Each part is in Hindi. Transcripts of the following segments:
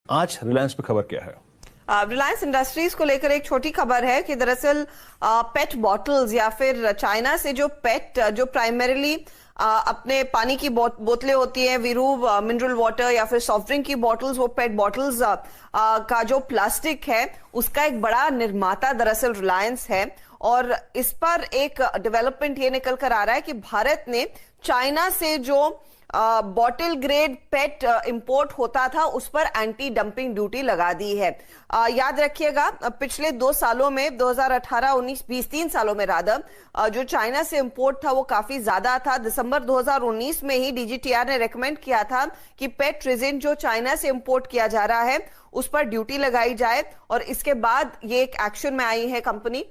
आज रिलायंस पे खबर क्या है? रिलायंस इंडस्ट्रीज को लेकर एक छोटी खबर है कि दरअसल पेट बॉटल्स या फिर चाइना से जो प्राइमरीली अपने पानी की बोतलें होती हैं, वीरू मिनरल वाटर या फिर सॉफ्ट ड्रिंक की बॉटल्स, वो पेट बॉटल्स का जो प्लास्टिक है उसका एक बड़ा निर्माता दरअसल रिलायंस है। और इस पर एक डेवलपमेंट ये निकल कर आ रहा है कि भारत ने चाइना से जो बॉटल ग्रेड पेट इंपोर्ट होता था उस पर एंटी डंपिंग ड्यूटी लगा दी है। याद रखिएगा पिछले 2 सालों में 2018, 19, 20, 3 सालों में रादर जो चाइना से इंपोर्ट था वो काफी ज्यादा था। दिसंबर 2019 में ही डीजीटीआर ने रेकमेंड किया था कि पेट रेजिन जो चाइना से इंपोर्ट किया जा रहा है उस पर ड्यूटी लगाई जाए, और इसके बाद ये एक एक्शन में आई है कंपनी।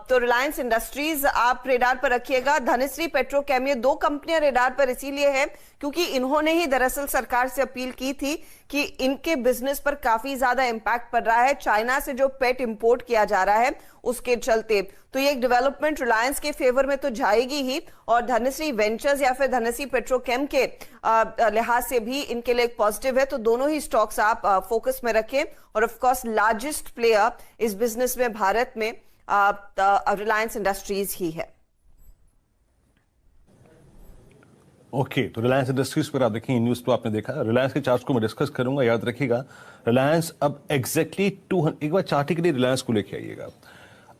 तो रिलायंस इंडस्ट्रीज आप रेडार पर रखिएगा। धनश्री पेट्रोकेम, ये 2 कंपनियां रेडार पर इसीलिए है क्योंकि इन्होंने ही दरअसल सरकार से अपील की थी कि इनके बिजनेस पर काफी ज्यादा इंपैक्ट पड़ रहा है चाइना से जो पेट इंपोर्ट किया जा रहा है उसके चलते। तो ये एक डेवलपमेंट रिलायंस के फेवर में तो जाएगी ही, और धनश्री वेंचर्स या फिर धनश्री पेट्रोकेम के लिहाज से भी इनके लिए एक पॉजिटिव है। तो दोनों ही स्टॉक्स आप फोकस में रखें, और ऑफ कोर्स लार्जेस्ट प्लेयर इस बिजनेस में भारत में रिलायंस इंडस्ट्रीज ही है। ओके, तो रिलायंस इंडस्ट्रीज पर आप देखेंगे न्यूज तो आपने देखा। रिलायंस के चार्ट को मैं डिस्कस करूंगा, याद रखिएगा रिलायंस अब एग्जैक्टली 200, एक बार चार्ट के लिए रिलायंस को लेके आइएगा,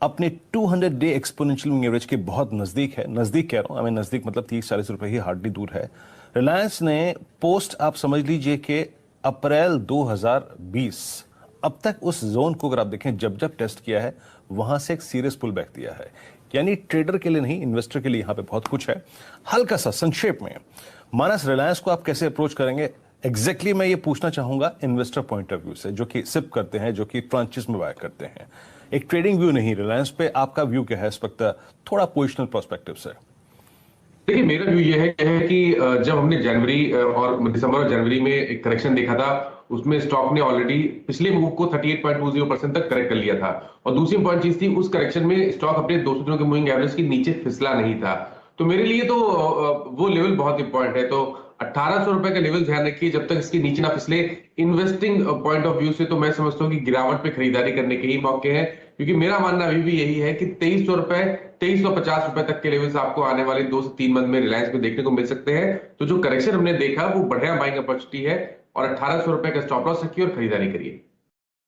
अपने 200 डे एक्सपोनेंशियल मूविंग एवरेज के बहुत नजदीक है। नजदीक कह रहा हूं, हमें नजदीक मतलब 30-40 रुपए ही हार्डली दूर है। रिलायंस ने पोस्ट आप समझ लीजिए कि अप्रैल 2020 अब तक उस जोन को अगर आप देखें जब जब टेस्ट किया है वहां से एक सीरियस पुल बैक दिया है। यानी ट्रेडर के लिए नहीं, इन्वेस्टर के लिए यहां पे बहुत कुछ है। हल्का सा संक्षेप में मानस रिलायंस को आप कैसे अप्रोच करेंगे एग्जैक्टली मैं ये पूछना चाहूंगा इन्वेस्टर पॉइंट ऑफ व्यू से, जो कि सिप करते हैं, जो कि फ्रांचाइज में बाय करते हैं। एक ट्रेडिंग व्यू नहीं, रिलायंस पे आपका व्यू क्या है इस वक्त थोड़ा पोजिशनल पर्सपेक्टिव से? देखिए, मेरा व्यू ये है कि जब हमने जनवरी और दिसंबर और जनवरी में एक करेक्शन देखा था उसमें स्टॉक ने ऑलरेडी पिछले मूव को 38.20% तक करेक्ट कर लिया था, और दूसरी इंपॉर्टेंट चीज थी उस करेक्शन में स्टॉक अपने 200 दिनों के मूविंग एवरेज के नीचे फिसला नहीं था। तो मेरे लिए तो वो लेवल बहुत इंपॉर्टेंट है। तो 1800 रुपए का लेवल ध्यान रखिए, जब तक इसके नीचे ना फिसले। इन्वेस्टिंग पॉइंट ऑफ व्यू से तो मैं समझता हूँ कि गिरावट पे खरीदारी करने के ही मौके हैं, क्योंकि मेरा मानना अभी भी यही है कि 2300 रुपए 2350 रुपए तक के लेवल्स आपको आने वाले 2 से 3 मंथ में रिलायंस में देखने को मिल सकते हैं। तो जो करेक्शन हमने देखा वो बढ़िया बाइंग अपॉर्चुनिटी है, और 1800 रुपए का स्टॉप लॉस रखिए और खरीदारी करिए।